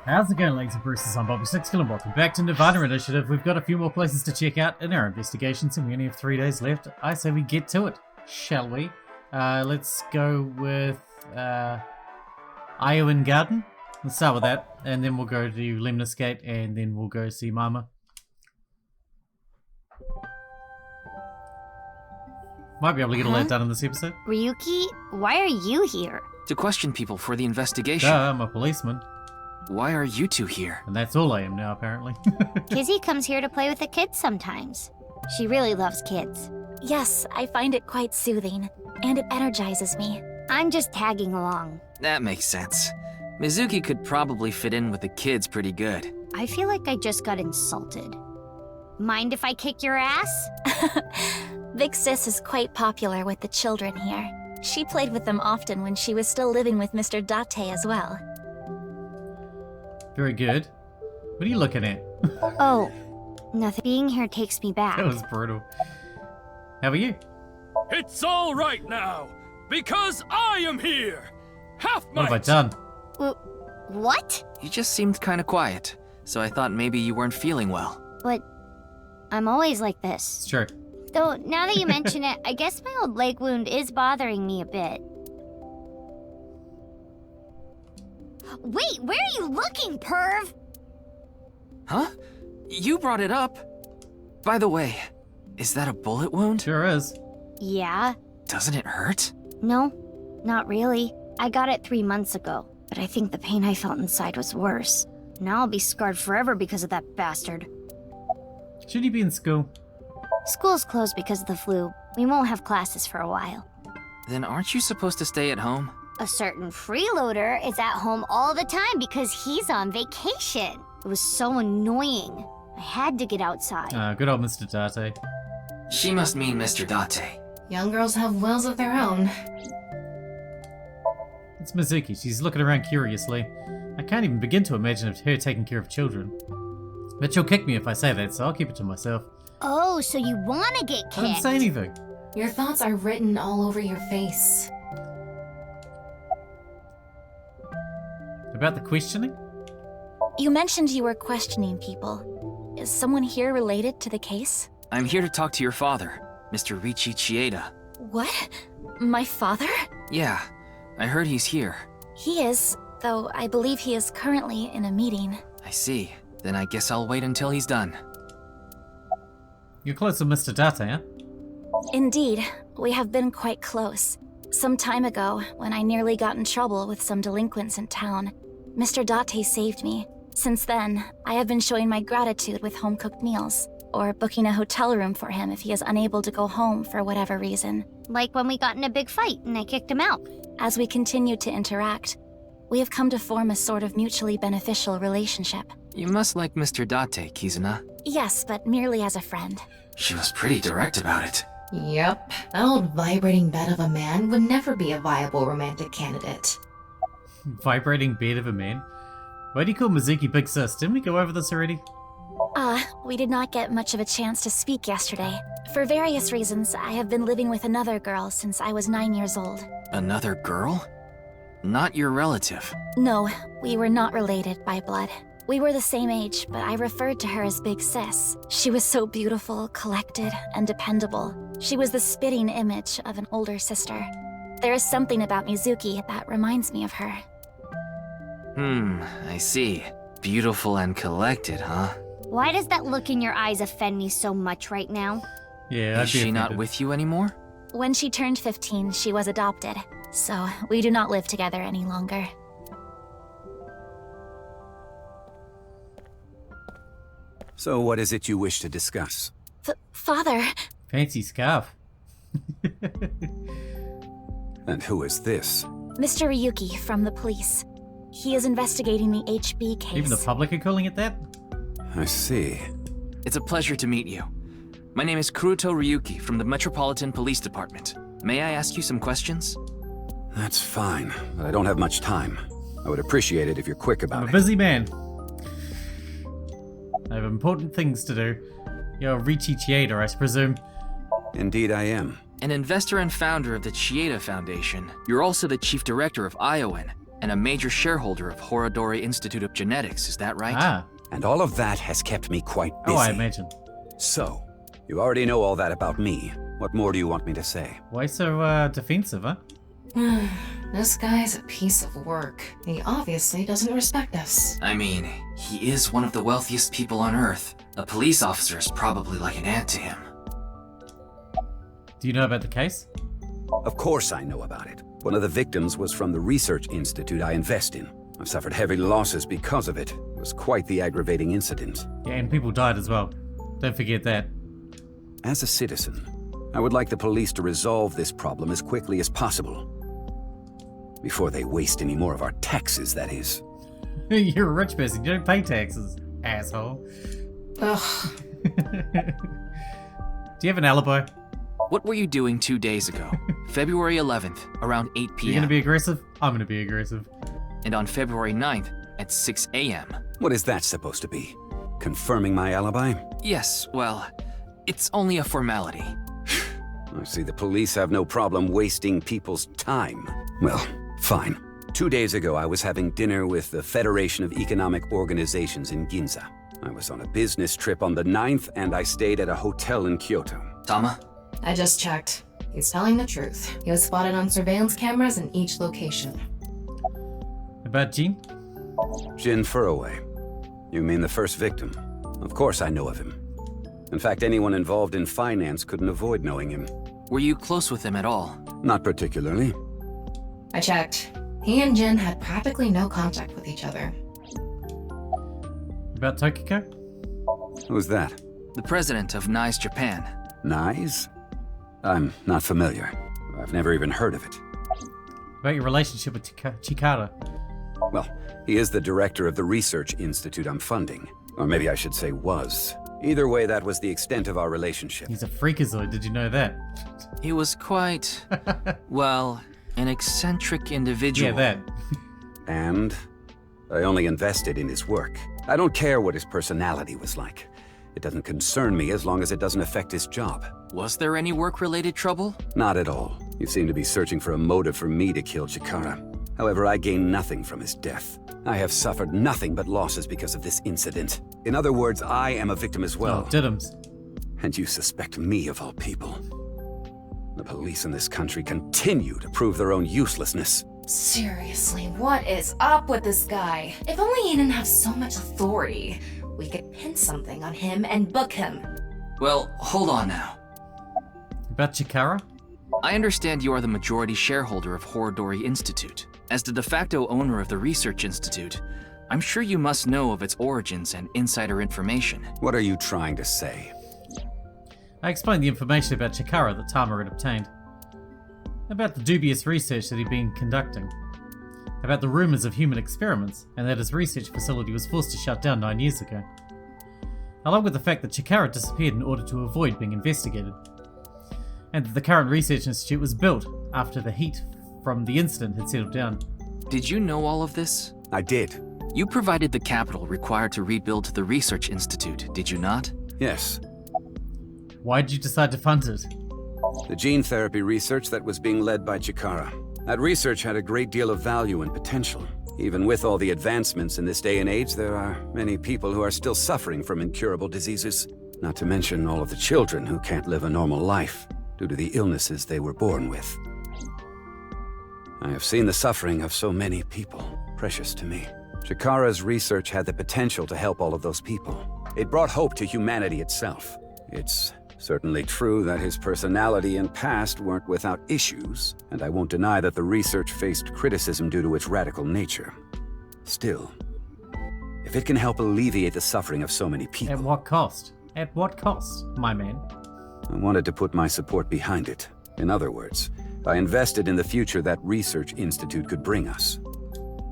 How's it going, ladies and Bruces? I'm Bobby Sixkilla and welcome back to Nirvana Initiative. We've got a few more places to check out in our investigations and we only have 3 days left. I say we get to it, shall we? Let's go with Aiba and Garden. Let's start with that, and then we'll go to Lemnis Gate, and then we'll go see Mama. Might be able to get all that done in this episode. Ryuki, why are you here? To question people for the investigation. I'm a policeman. Why are you two here? And that's all I am now, apparently. Kizzy comes here to play with the kids sometimes. She really loves kids. Yes, I find it quite soothing, and it energizes me. I'm just tagging along. That makes sense. Mizuki could probably fit in with the kids pretty good. I feel like I just got insulted. Mind if I kick your ass? Big Sis is quite popular with the children here. She played with them often when she was still living with Mr. Date as well. Very good. What are you looking at? Oh, nothing. Being here takes me back. That was brutal. How are you? It's all right now, because I am here. Half What have I done? What? You just seemed kind of quiet, so I thought maybe you weren't feeling well. But I'm always like this. It's true. Though, now that you mention it, I guess my old leg wound is bothering me a bit. Wait, where are you looking, perv? Huh? You brought it up. By the way, is that a bullet wound? Sure is. Yeah. Doesn't it hurt? No, not really. I got it 3 months ago, but I think the pain I felt inside was worse. Now I'll be scarred forever because of that bastard. Should he be in school? School's closed because of the flu. We won't have classes for a while. Then aren't you supposed to stay at home? A certain freeloader is at home all the time because he's on vacation. It was so annoying. I had to get outside. Good old Mr. Date. She must mean Mr. Date. Young girls have wills of their own. It's Mizuki. She's looking around curiously. I can't even begin to imagine her taking care of children. But she'll kick me if I say that, so I'll keep it to myself. Oh, so you want to get kicked? I didn't say anything. Your thoughts are written all over your face. About the questioning? You mentioned you were questioning people. Is someone here related to the case? I'm here to talk to your father, Mr. Riichi Chieda. What? My father? Yeah, I heard he's here. He is, though I believe he is currently in a meeting. I see. Then I guess I'll wait until he's done. You're close with Mr. Date, huh? Indeed, we have been quite close. Some time ago, when I nearly got in trouble with some delinquents in town, Mr. Date saved me. Since then, I have been showing my gratitude with home-cooked meals, or booking a hotel room for him if he is unable to go home for whatever reason. Like when we got in a big fight and I kicked him out. As we continue to interact, we have come to form a sort of mutually beneficial relationship. You must like Mr. Date, Kizuna. Yes, but merely as a friend. She was pretty direct about it. Yep, that old vibrating bed of a man would never be a viable romantic candidate. Vibrating bed of a man? Why do you call Mizuki Big Sis? Didn't we go over this already? We did not get much of a chance to speak yesterday. For various reasons, I have been living with another girl since I was 9 years old. Another girl? Not your relative. No, we were not related by blood. We were the same age, but I referred to her as Big Sis. She was so beautiful, collected, and dependable. She was the spitting image of an older sister. There is something about Mizuki that reminds me of her. I see. Beautiful and collected, huh? Why does that look in your eyes offend me so much right now? Yeah, Is she not with you anymore? When she turned 15, she was adopted, so we do not live together any longer. So what is it you wish to discuss? Father, Fancy scarf. And who is this? Mr. Ryuki from the police. He is investigating the HB case. Even the public are calling it that? I see. It's a pleasure to meet you. My name is Curator Ryuki from the Metropolitan Police Department. May I ask you some questions? That's fine, but I don't have much time. I would appreciate it if you're quick I'm about a it. busy man. I have important things to do. You're Riichi Chieda, I presume. Indeed I am. An investor and founder of the Chieda Foundation, you're also the chief director of ION. and a major shareholder of Horodori Institute of Genetics, is that right? Ah. And all of that has kept me quite busy. Oh, I imagine. So, you already know all that about me. What more do you want me to say? Why so defensive, huh? This guy's a piece of work. He obviously doesn't respect us. I mean, he is one of the wealthiest people on Earth. A police officer is probably like an ant to him. Do you know about the case? Of course I know about it. One of the victims was from the research institute I invest in. I've suffered heavy losses because of it. It was quite the aggravating incident. Yeah, and people died as well. Don't forget that. As a citizen, I would like the police to resolve this problem as quickly as possible. Before they waste any more of our taxes, that is. You're a rich person. You don't pay taxes, asshole. Ugh. Do you have an alibi? What were you doing 2 days ago? February 11th, around 8 p.m. You're gonna be aggressive? I'm gonna be aggressive. And on February 9th, at 6 a.m. What is that supposed to be? Confirming my alibi? Yes, well, it's only a formality. I see the police have no problem wasting people's time. Well, fine. 2 days ago, I was having dinner with the Federation of Economic Organizations in Ginza. I was on a business trip on the 9th, and I stayed at a hotel in Kyoto. Tama? I just checked. He's telling the truth. He was spotted on surveillance cameras in each location. About Jean? Jin Furroway. You mean the first victim? Of course I know of him. In fact, anyone involved in finance couldn't avoid knowing him. Were you close with him at all? Not particularly. I checked. He and Jin had practically no contact with each other. About Tokiko? Who's that? The president of NICE Japan. NICE? I'm not familiar. I've never even heard of it. About your relationship with Chikara? Well, he is the director of the research institute I'm funding. Or maybe I should say was. Either way, that was the extent of our relationship. He's a freakazoid, did you know that? He was quite, well, an eccentric individual. Yeah, that. And I only invested in his work. I don't care what his personality was like. It doesn't concern me as long as it doesn't affect his job. Was there any work-related trouble? Not at all. You seem to be searching for a motive for me to kill Chikara. However, I gain nothing from his death. I have suffered nothing but losses because of this incident. In other words, I am a victim as well. Oh, Diddums. And you suspect me of all people. The police in this country continue to prove their own uselessness. Seriously, what is up with this guy? If only he didn't have so much authority, we could pin something on him and book him. Well, hold on now. About Chikara? I understand you are the majority shareholder of Horodori Institute. As the de facto owner of the Research Institute, I'm sure you must know of its origins and insider information. What are you trying to say? I explained the information about Chikara that Tama had obtained. About the dubious research that he'd been conducting. About the rumors of human experiments, and that his research facility was forced to shut down 9 years ago. Along with the fact that Chikara disappeared in order to avoid being investigated. And that the current research institute was built after the heat from the incident had settled down. Did you know all of this? I did. You provided the capital required to rebuild the Research Institute, did you not? Yes. Why did you decide to fund it? The gene therapy research that was being led by Chikara. That research had a great deal of value and potential. Even with all the advancements in this day and age, there are many people who are still suffering from incurable diseases. Not to mention all of the children who can't live a normal life due to the illnesses they were born with. I have seen the suffering of so many people, precious to me. Chikara's research had the potential to help all of those people. It brought hope to humanity itself. It's certainly true that his personality and past weren't without issues, and I won't deny that the research faced criticism due to its radical nature. Still, if it can help alleviate the suffering of so many people... At what cost? At what cost, my man? I wanted to put my support behind it. In other words, I invested in the future that Research Institute could bring us.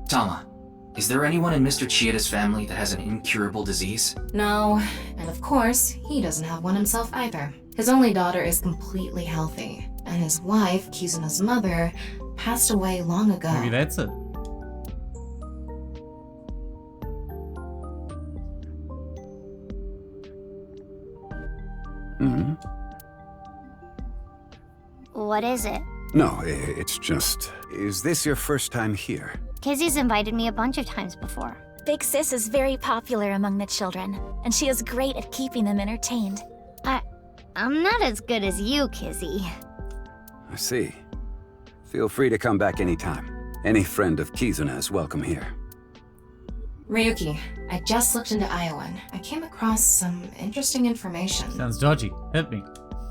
Tama, is there anyone in Mr. Chieda's family that has an incurable disease? No, and of course, he doesn't have one himself either. His only daughter is completely healthy, and his wife, Kizuna's mother, passed away long ago. Maybe that's it. Mm-hmm. What is it? No, it's just... Is this your first time here? Kizzy's invited me a bunch of times before. Big Sis is very popular among the children, and she is great at keeping them entertained. I'm not as good as you, Kizzy. I see. Feel free to come back anytime. Any friend of Kizuna is welcome here. Ryuki, I just looked into Iowan. I came across some interesting information. Sounds dodgy. Hit me.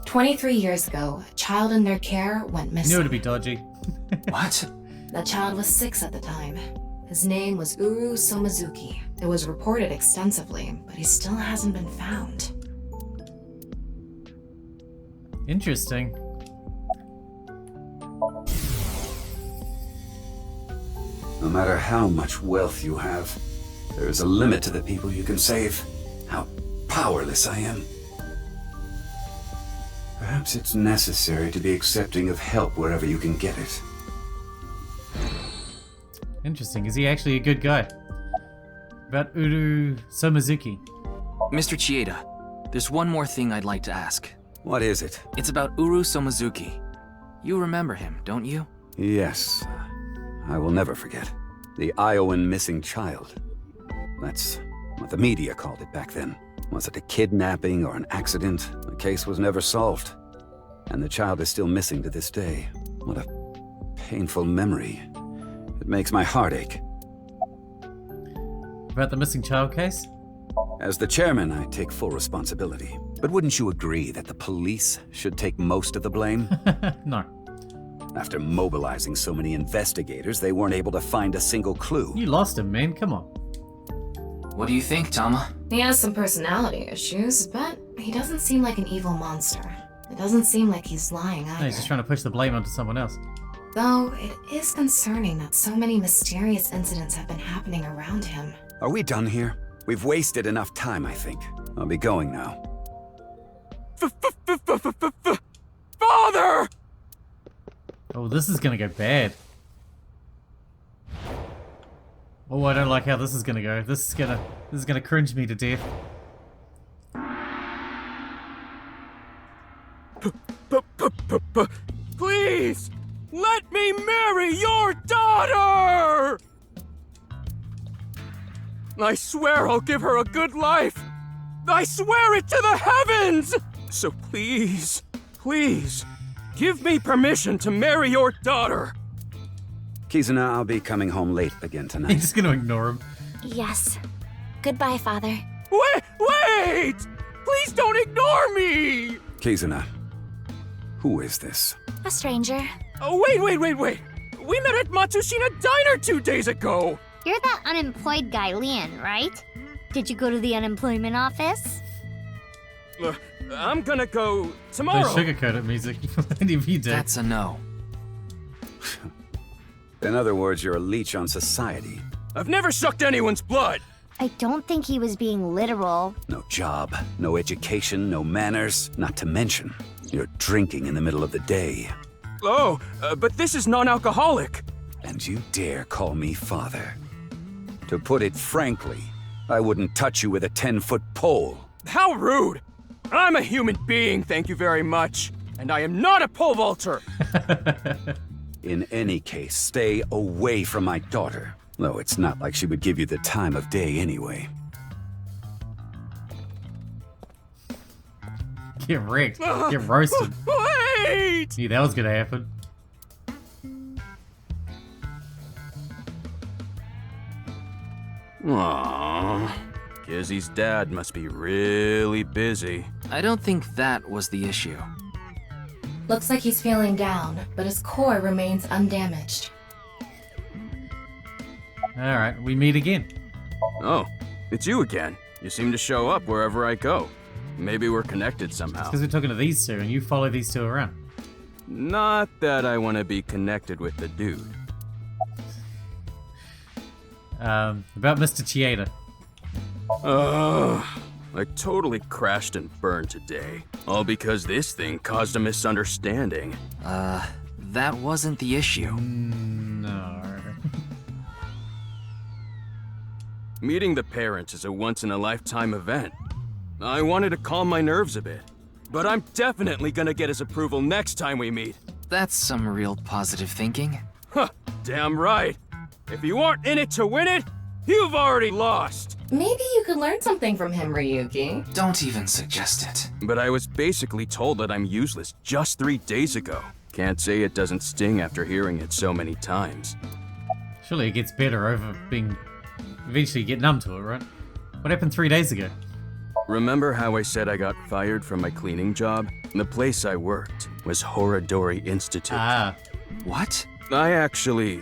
23 years ago, a child in their care went missing. Knew it to be dodgy. What? The child was 6 at the time. His name was Uru Somizuki. It was reported extensively, but he still hasn't been found. Interesting. No matter how much wealth you have, there is a limit to the people you can save. How powerless I am. Perhaps it's necessary to be accepting of help wherever you can get it. Interesting. Is he actually a good guy? About Uru Somizuki. Mr. Chieda, there's one more thing I'd like to ask. What is it? It's about Uru Somizuki. You remember him, don't you? Yes. I will never forget. The Iowan missing child. That's what the media called it back then. Was it a kidnapping or an accident? The case was never solved. And the child is still missing to this day. What a painful memory. It makes my heart ache. About the missing child case? As the chairman, I take full responsibility. But wouldn't you agree that the police should take most of the blame? No. After mobilizing so many investigators, they weren't able to find a single clue. You lost him, man. Come on. What do you think, Tama? He has some personality issues, but he doesn't seem like an evil monster. It doesn't seem like he's lying either. No, he's just trying to push the blame onto someone else. Though it is concerning that so many mysterious incidents have been happening around him. Are we done here? We've wasted enough time, I think. I'll be going now. Father! Oh, this is gonna go bad. Oh, I don't like how this is gonna go. This is gonna cringe me to death. Please! Let me marry your daughter! I swear I'll give her a good life! I swear it to the heavens! So please, please, give me permission to marry your daughter! Kizuna, I'll be coming home late again He's tonight. just gonna ignore him. Yes. Goodbye, Father. Wait! Please don't ignore me! Kizuna, who is this? A stranger. Oh, wait! We met at Matsushina Diner 2 days ago! You're that unemployed guy, Leon, right? Did you go to the unemployment office? I'm gonna go They tomorrow. sugarcoat it, music. Any of you do. That's a no. In other words, you're a leech on society. I've never sucked anyone's blood! I don't think he was being literal. No job, no education, no manners, not to mention, you're drinking in the middle of the day. Oh, but this is non-alcoholic. And you dare call me father. To put it frankly, I wouldn't touch you with a 10-foot pole. How rude! I'm a human being, thank you very much. And I am not a pole vaulter! In any case, stay away from my daughter. Though it's not like she would give you the time of day anyway. Get wrecked. Get roasted. Wait! Knew that was gonna happen. Aww. Kizzy's dad must be really busy. I don't think that was the issue. Looks like he's feeling down, but his core remains undamaged. Alright, we meet again. Oh, it's you again. You seem to show up wherever I go. Maybe we're connected somehow. Because we're talking to these two and you follow these two around. Not that I want to be connected with the dude. About Mr. Chieda. I totally crashed and burned today. All because this thing caused a misunderstanding. That wasn't the issue. No. Meeting the parents is a once-in-a-lifetime event. I wanted to calm my nerves a bit. But I'm definitely gonna get his approval next time we meet. That's some real positive thinking. Huh, damn right. If you aren't in it to win it, you've already lost. Maybe you could learn something from him, Ryuki. Don't even suggest it. But I was basically told that I'm useless just 3 days ago. Can't say it doesn't sting after hearing it so many times. Surely it gets better over being... Eventually you get numb to it, right? What happened 3 days ago? Remember how I said I got fired from my cleaning job? The place I worked was Horodori Institute. Ah. What? I actually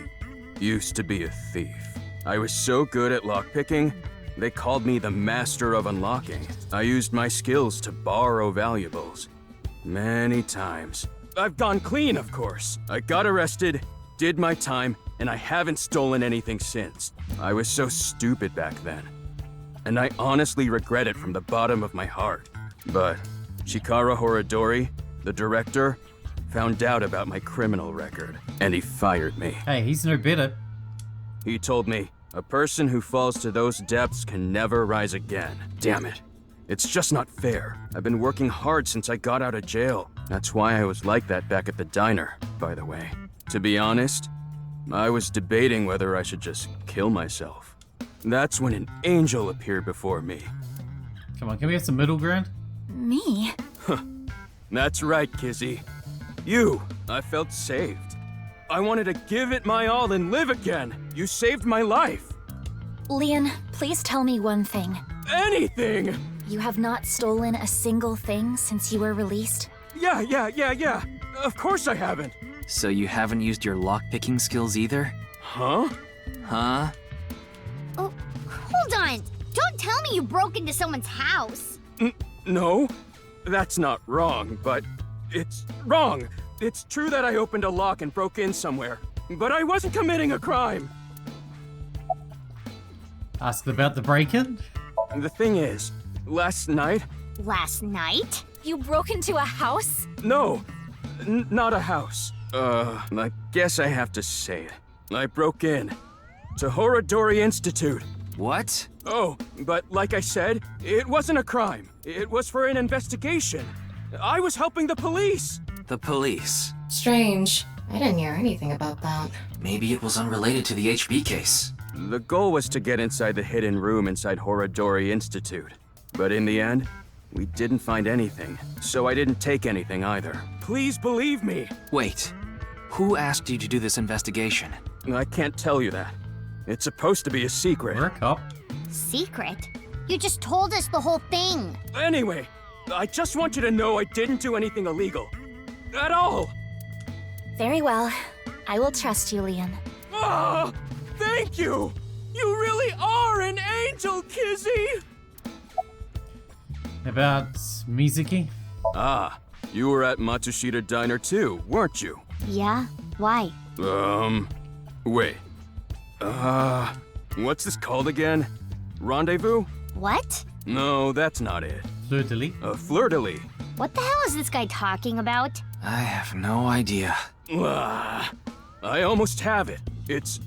used to be a thief. I was so good at lockpicking, they called me the master of unlocking. I used my skills to borrow valuables. Many times. I've gone clean, of course. I got arrested, did my time, and I haven't stolen anything since. I was so stupid back then. And I honestly regret it from the bottom of my heart. But Chikara Horodori, the director, found out about my criminal record, and he fired me. Hey, he's no better. He told me, a person who falls to those depths can never rise again. Damn it. It's just not fair. I've been working hard since I got out of jail. That's why I was like that back at the diner, by the way. To be honest, I was debating whether I should just kill myself. That's when an angel appeared before me. Come on, can we have some middle ground? Me? That's right, Kizzy. You, I felt saved. I wanted to give it my all and live again. You saved my life. Leon, please tell me one thing. Anything! You have not stolen a single thing since you were released? Yeah. Of course I haven't. So you haven't used your lockpicking skills either? Huh? Huh? Oh, hold on. Don't tell me you broke into someone's house. No, that's not wrong, but it's wrong. It's true that I opened a lock and broke in somewhere, but I wasn't committing a crime. Asked about the break-in? The thing is, last night... Last night? You broke into a house? No, not a house. I guess I have to say it. I broke in to Horodori Institute. What? Oh, but like I said, it wasn't a crime. It was for an investigation. I was helping the police. The police. Strange. I didn't hear anything about that. Maybe it was unrelated to the HB case. The goal was to get inside the hidden room inside Horodori Institute. But in the end, we didn't find anything, so I didn't take anything either. Please believe me. Wait. Who asked you to do this investigation? I can't tell you that. It's supposed to be a secret. We're a cop. Secret? You just told us the whole thing. Anyway, I just want you to know I didn't do anything illegal. At all. Very well. I will trust you, Leon. Ah, thank you! You really are an angel, Kizzy! About Mizuki? Ah, you were at Matsushita Diner too, weren't you? Yeah? Why? Wait. What's this called again? Rendezvous? What? No, that's not it. Fleur-de-lis? Fleur-de-lis. What the hell is this guy talking about? I have no idea. Ah, I almost have it. It's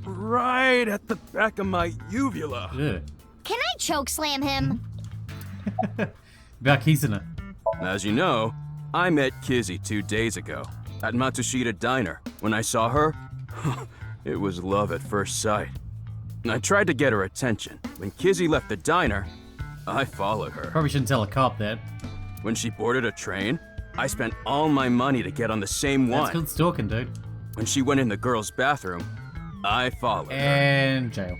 right at the back of my uvula. Ugh. Can I chokeslam him? About Kizuna. As you know, I met Kizzy 2 days ago at Matsushita Diner. When I saw her, it was love at first sight. I tried to get her attention. When Kizzy left the diner, I followed her. Probably shouldn't tell a cop that. When she boarded a train, I spent all my money to get on the same That's one. called stalking, dude. When she went in the girls' bathroom, I followed her, And jail.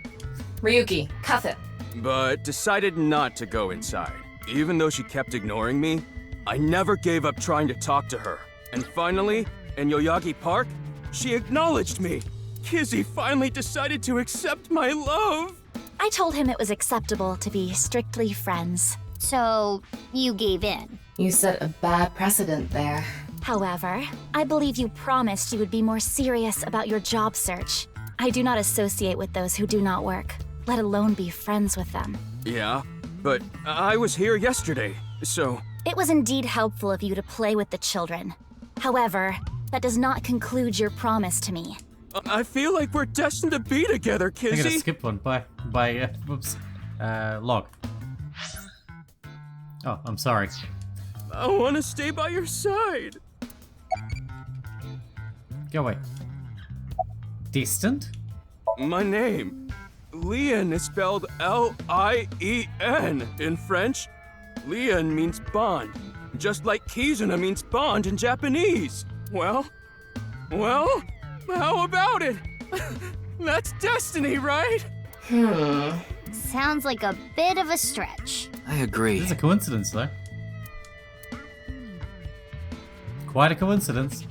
Ryuki, cuff it. but decided not to go inside. Even though she kept ignoring me, I never gave up trying to talk to her. And finally, in Yoyagi Park, she acknowledged me. Kizzy finally decided to accept my love. I told him it was acceptable to be strictly friends. So, you gave in. You set a bad precedent there. However, I believe you promised you would be more serious about your job search. I do not associate with those who do not work, let alone be friends with them. Yeah, but I was here yesterday, so... It was indeed helpful of you to play with the children. However, that does not conclude your promise to me. I feel like we're destined to be together, I think I Kizzy. skipped one by log. Oh, I'm sorry. I want to stay by your side. Go away. Distant? My name. Lien is spelled L-I-E-N in French. Lien means bond, just like Kizuna means bond in Japanese. Well, how about it? That's destiny, right? Sounds like a bit of a stretch. I agree. It's a coincidence, though. Quite a coincidence.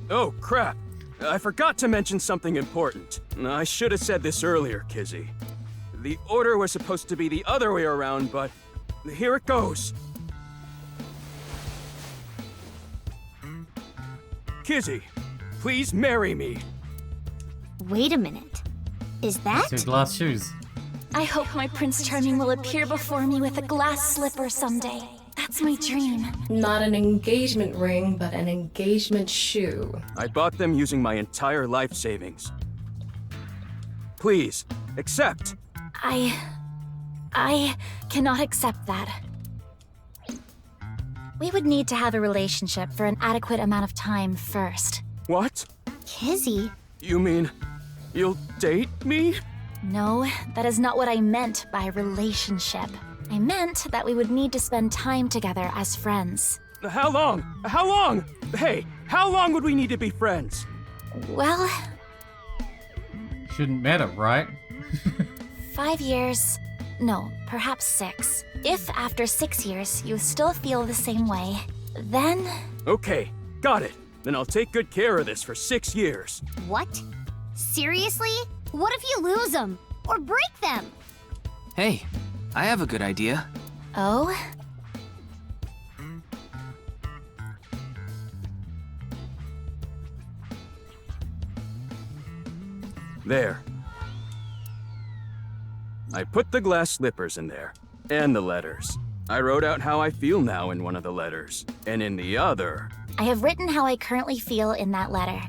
Oh, crap. I forgot to mention something important. I should have said this earlier, Kizzy. The order was supposed to be the other way around, but here it goes. Kizzy, please marry me. Wait a minute. Is that? Two glass shoes. I hope my Prince Charming will appear before me with a glass slipper someday. That's my dream. Not an engagement ring, but an engagement shoe. I bought them using my entire life savings. Please, accept. I cannot accept that. We would need to have a relationship for an adequate amount of time first. What? Kizzy? You mean you'll date me? No, that is not what I meant by relationship. I meant that we would need to spend time together as friends. How long? How long? Hey, how long would we need to be friends? Well, Shouldn't matter, right? 5 years. No, perhaps 6. If after 6 years you still feel the same way, then... Okay, got it. Then I'll take good care of this for 6 years. What? Seriously? What if you lose them? Or break them? Hey, I have a good idea. Oh? There. I put the glass slippers in there, and the letters. I wrote out how I feel now in one of the letters, and in the other... I have written how I currently feel in that letter.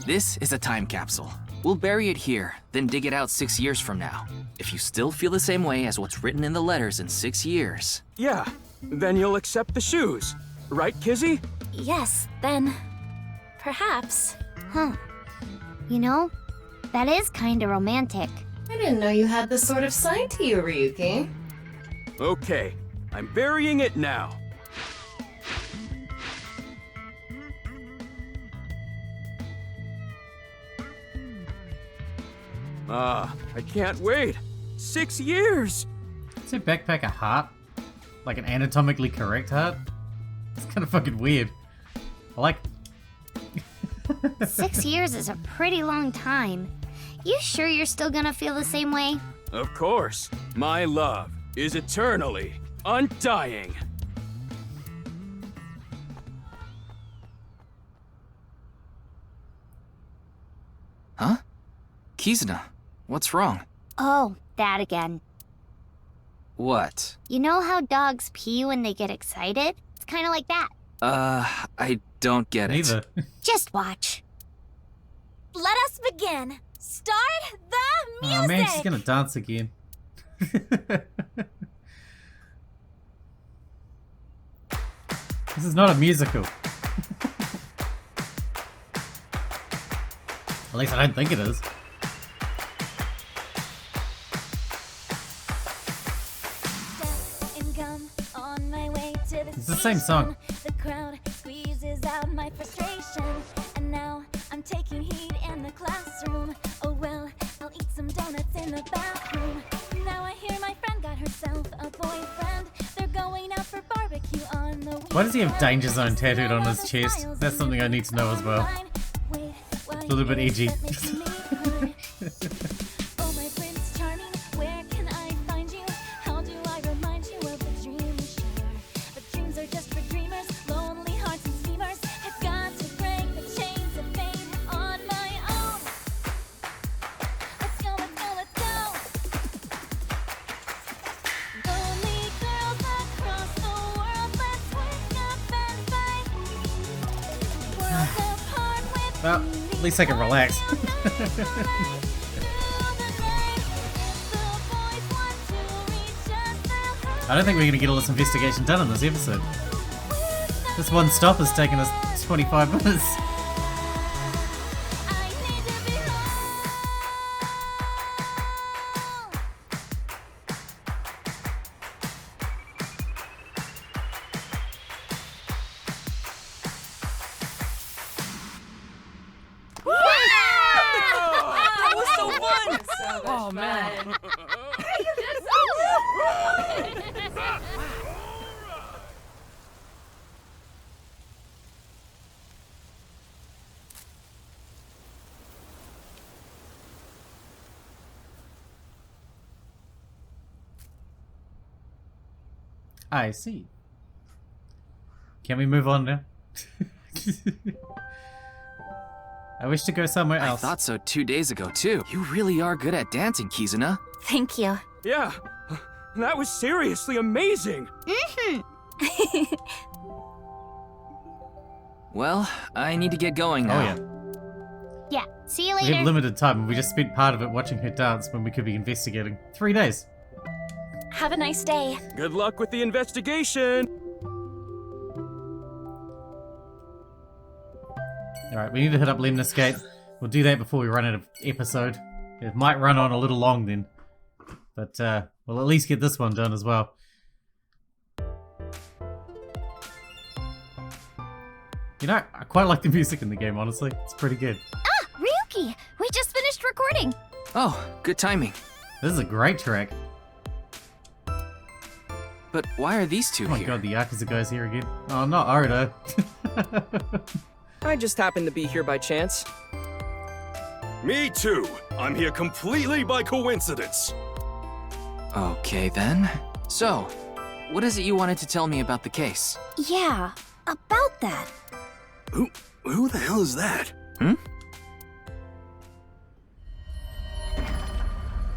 This is a time capsule. We'll bury it here, then dig it out 6 years from now. If you still feel the same way as what's written in the letters in 6 years... Yeah, then you'll accept the shoes. Right, Kizzy? Yes, then... perhaps. Huh. You know, that is kinda romantic. I didn't know you had this sort of side to you, Ryuki. Okay, I'm burying it now. I can't wait. 6 years! Is your backpack a heart? Like an anatomically correct heart? It's kind of fucking weird. I like... 6 years is a pretty long time. You sure you're still gonna feel the same way? Of course. My love is eternally undying. Huh? Kizuna, what's wrong? Oh, that again. What? You know how dogs pee when they get excited? It's kinda like that. I don't get it. Neither. Just watch. Let us begin. Start the music! Oh man, she's gonna dance again. This is not a musical. At least I don't think it is. It's the same song. The crowd squeezes out my frustration, and now I'm taking heat in the classroom. Oh well, I'll eat some donuts in the bathroom. Now I hear my friend got herself a boyfriend. They're going out for barbecue on the weekend. Why does he have Danger Zone tattooed on his chest? That's something I need to know as well. A little bit edgy. Oh my Prince Charming, where can I find you? How do I remind you of the dream we share? But dreams are just for dreamers, lonely hearts and schemers. I've got to break the chains of fame on my own. Let's go, let's go, let's go. Lonely girls across the world, let's wake up and fight. Worlds apart with Well, at least I can relax. I don't think we're going to get all this investigation done in this episode. This one stop has taken us 25 minutes. That was so fun! Oh man. I see. Can we move on now? I wish to go somewhere I else. thought so 2 days ago, too. You really are good at dancing, Kizuna. Thank you. Yeah, that was seriously amazing. Well, I need to get going now. Oh yeah. Yeah, see you We later. have limited time and we just spent part of it watching her dance when we could be investigating. 3 days. Have a nice day. Good luck with the investigation. Alright, we need to hit up Lemnis Gate. We'll do that before we run out of episode. It might run on a little long then. But we'll at least get this one done as well. You know, I quite like the music in the game, honestly. It's pretty good. Ah, Ryuki! We just finished recording. Oh, good timing. This is a great track. But why are these two Oh my here? god, the Yakuza guy's here again. Oh, not Oda. I just happened to be here by chance. Me too. I'm here completely by coincidence. Okay then. So, what is it you wanted to tell me about the case? Yeah, about that. Who the hell is that?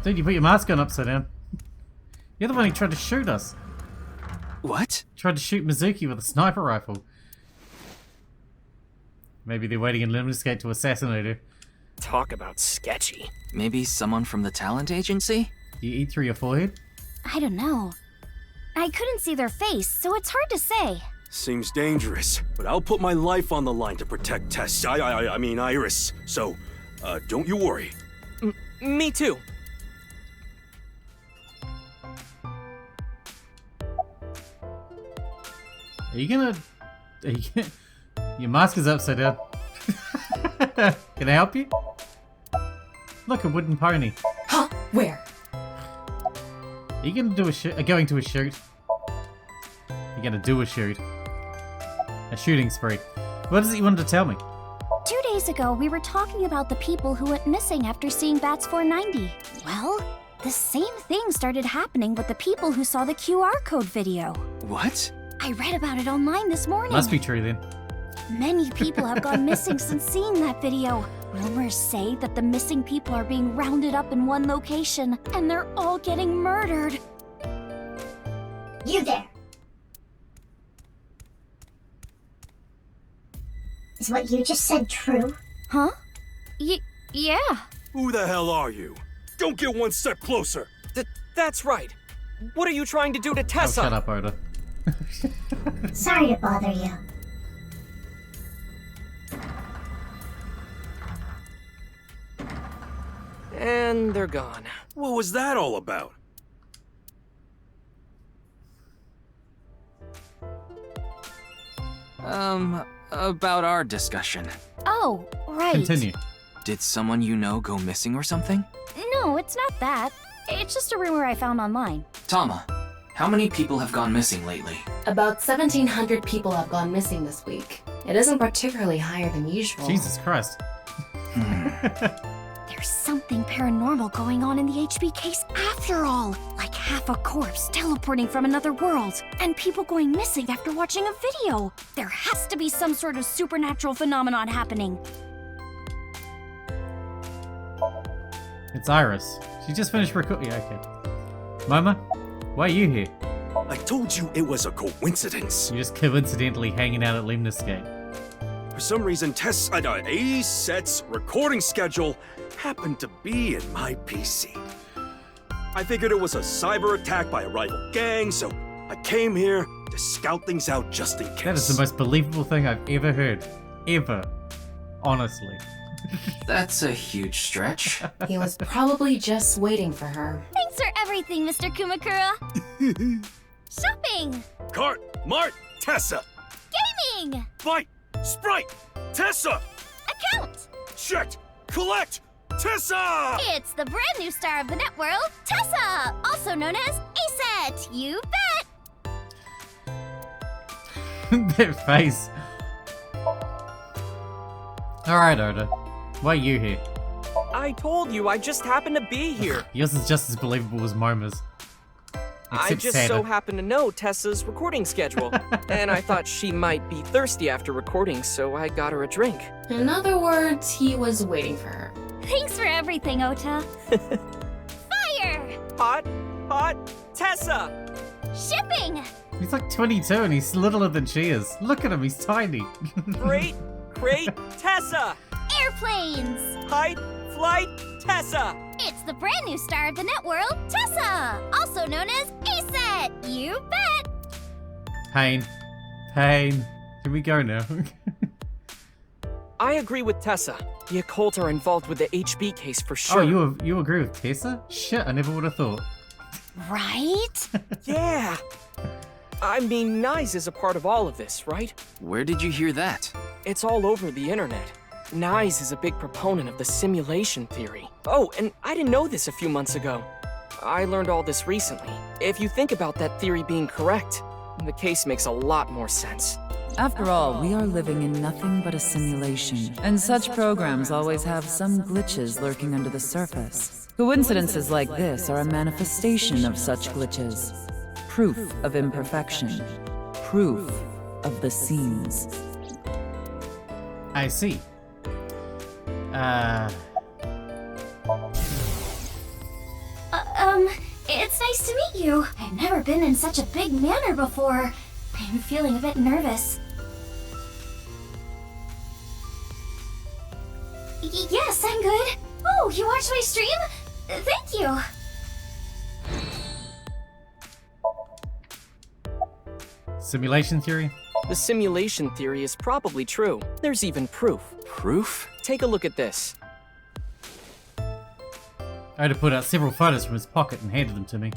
Dude, you put your mask on upside down. You're the one who tried to shoot us. What? Tried to shoot Mizuki with a sniper rifle. Maybe they're waiting in Lemnis Gate to assassinate her. Talk about sketchy. Maybe someone from the talent agency? You eat through your forehead? I don't know. I couldn't see their face, so it's hard to say. Seems dangerous, but I'll put my life on the line to protect Tess. I mean Iris. So, don't you worry. Me too. Are you gonna... Your mask is upside down. Can I help you? Look, a wooden pony. Huh? Where? Are you gonna do a shoot? Going to a shoot? You're gonna do a shoot. A shooting spree. What is it you wanted to tell me? 2 days ago, we were talking about the people who went missing after seeing Bats 490. Well, the same thing started happening with the people who saw the QR code video. What? I read about it online this morning. Must be true then. Many people have gone missing since seeing that video. Rumors say that the missing people are being rounded up in one location, and they're all getting murdered. You there. Is what you just said true? Huh? Yeah. Who the hell are you? Don't get one step closer. That's right. What are you trying to do to Oh, Tessa? shut up, Oda. Sorry to bother you. And they're gone. What was that all about? About our discussion. Oh, right. Continue. Did someone you know go missing or something? No, it's not that. It's just a rumor I found online. Tama, how many people have gone missing lately? About 1,700 people have gone missing this week. It isn't particularly higher than usual. Jesus Christ. There's something paranormal going on in the HB case after all. Like half a corpse teleporting from another world, and people going missing after watching a video. There has to be some sort of supernatural phenomenon happening. It's Iris. She just finished recording. Yeah, okay. Mama, why are you here? I told you it was a coincidence. You're just coincidentally hanging out at Lemnis Gate. For some reason, Tess' A-Set's recording schedule happened to be in my PC. I figured it was a cyber attack by a rival gang, so I came here to to scout things out just in case. That is the most believable thing I've ever heard. Ever. Honestly. That's a huge stretch. He was probably just waiting for her. Thanks for everything, Mr. Kumakura. Shopping! Cart, Mart, Tessa! Gaming! Bite, Sprite, Tessa! Account! Checked, collect, Tessa! It's the brand new star of the networld, Tessa! Also known as ASET! You bet! That face. Alright, Oda. Why are you here? I told you, I just happened to be here. Yours is just as believable as Moma's. I Except just sadder. so happen to know Tessa's recording schedule, and I thought she might be thirsty after recording, so I got her a drink. In other words, he was waiting for her. Thanks for everything, Ota. Fire! Hot, Tessa! Shipping! He's like 22 and he's littler than she is. Look at him, he's tiny. Great, Tessa! Airplanes! Height, flight, Tessa! It's the brand new star of the networld, Tessa! Also known as ASET! You bet! Pain. Can we go now? I agree with Tessa. The occult are involved with the HB case for sure. Oh, you agree with Tessa? Shit, I never would have thought. Right? Yeah! I mean, Nyes is a part of all of this, right? Where did you hear that? It's all over the internet. Nyes is a big proponent of the simulation theory. Oh, and I didn't know this a few months ago. I learned all this recently. If you think about that theory being correct, the case makes a lot more sense. After all, we are living in nothing but a simulation, and such programs always have some glitches lurking under the surface. Coincidences like this are a manifestation of such glitches. Proof of imperfection. Proof of the seams. I see. It's nice to meet you. I've never been in such a big manor before. I'm feeling a bit nervous. Yes, I'm good. Oh, you watched my stream? Thank you. Simulation theory? The simulation theory is probably true. There's even proof. Proof? Take a look at this. Oda put out several photos from his pocket and handed them to me.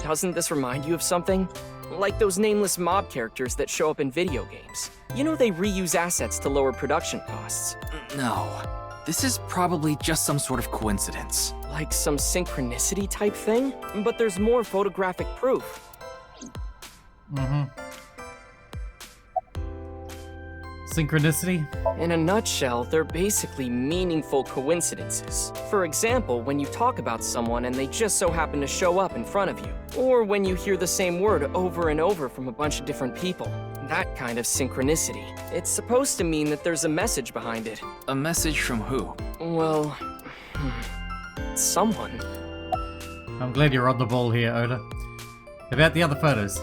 Doesn't this remind you of something? Like those nameless mob characters that show up in video games. You know they reuse assets to lower production costs. No. This is probably just some sort of coincidence. Like some synchronicity type thing? But there's more photographic proof. Synchronicity? In a nutshell, they're basically meaningful coincidences. For example, when you talk about someone and they just so happen to show up in front of you. Or when you hear the same word over and over from a bunch of different people. That kind of synchronicity. It's supposed to mean that there's a message behind it. A message from who? Well, someone. I'm glad you're on the ball here, Oda. About the other photos.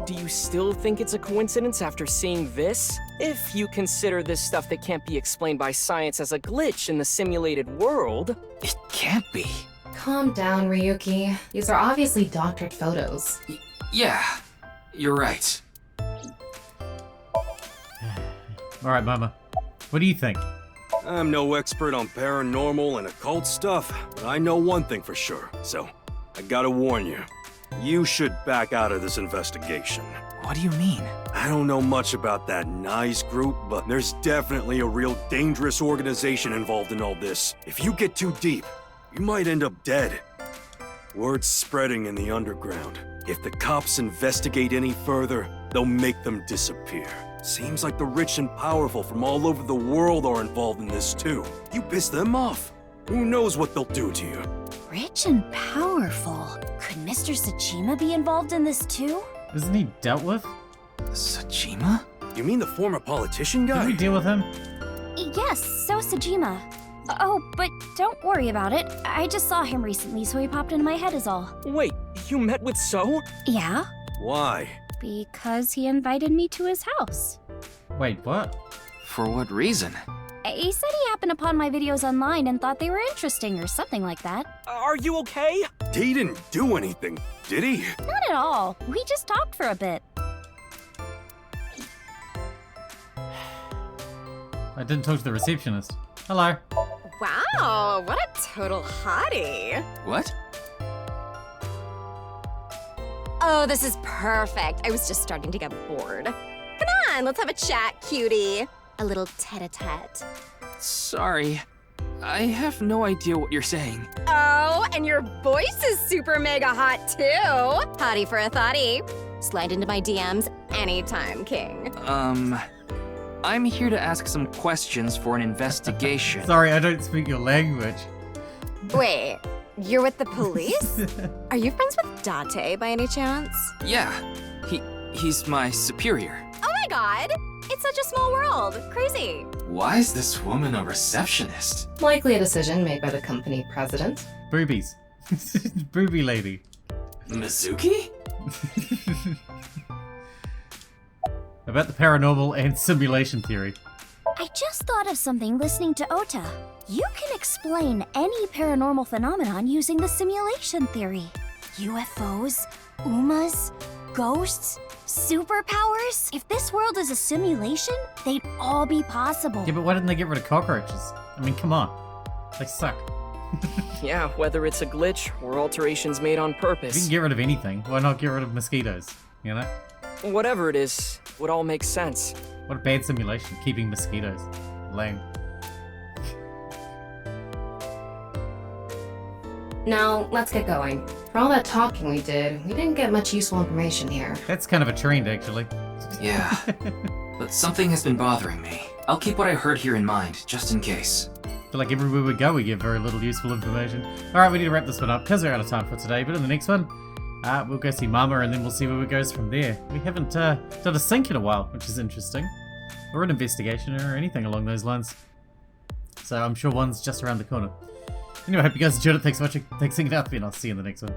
Do you still think it's a coincidence after seeing this? If you consider this stuff that can't be explained by science as a glitch in the simulated world... It can't be. Calm down, Ryuki. These are obviously doctored photos. Yeah, you're right. Alright, Mama. What do you think? I'm no expert on paranormal and occult stuff, but I know one thing for sure, so I gotta warn you. You should back out of this investigation. What do you mean? I don't know much about that Nyes group, but there's definitely a real dangerous organization involved in all this. If you get too deep, you might end up dead. Word's spreading in the underground. If the cops investigate any further, they'll make them disappear. Seems like the rich and powerful from all over the world are involved in this too. You piss them off, who knows what they'll do to you. Rich and powerful. Could Mr. Sajima be involved in this too? Isn't he dealt with? Sajima? You mean the former politician guy? Did we deal with him? Yes, so Sajima. Oh, but don't worry about it. I just saw him recently, so he popped into my head is all. Wait, you met with So? Yeah? Why? Because he invited me to his house. Wait, what? For what reason? He said he happened upon my videos online and thought they were interesting or something like that. Are you okay? He didn't do anything, did he? Not at all. We just talked for a bit. I didn't talk to the receptionist. Hello. Wow, what a total hottie. What? Oh, this is perfect. I was just starting to get bored. Come on, let's have a chat, cutie. A little tete-a-tete. Sorry. I have no idea what you're saying. Oh, and your voice is super mega hot too. Hottie for a thottie. Slide into my DMs anytime, king. I'm here to ask some questions for an investigation. Sorry, I don't speak your language. Wait, you're with the police? Are you friends with Date by any chance? Yeah, he's my superior. Oh my god! It's such a small world. Crazy. Why is this woman a receptionist? Likely a decision made by the company president. Boobies. Booby lady. Mizuki? About the paranormal and simulation theory. I just thought of something listening to Ota. You can explain any paranormal phenomenon using the simulation theory. UFOs, UMAs, ghosts, superpowers. If this world is a simulation, they'd all be possible. Yeah, but why didn't they get rid of cockroaches? I mean, come on. They suck. Yeah, whether it's a glitch or alterations made on If you purpose. can get rid of anything, why not get rid of mosquitoes? You know? Whatever it is, would all make sense. What a bad simulation, keeping mosquitoes. Lame. Now, let's get going. For all that talking we did, we didn't get much useful information here. That's kind of a trend, actually. Yeah, but something has been bothering me. I'll keep what I heard here in mind, just in case. I feel like everywhere we go, we get very little useful information. Alright, we need to wrap this one up because we're out of time for today, but in the next one, we'll go see Mama and then we'll see where it goes from there. We haven't done a sync in a while, which is interesting. Or an investigation or anything along those lines. So I'm sure one's just around the corner. Anyway, I hope you guys enjoyed it. Thanks for watching. Thanks for hanging out with me, and I'll see you in the next one.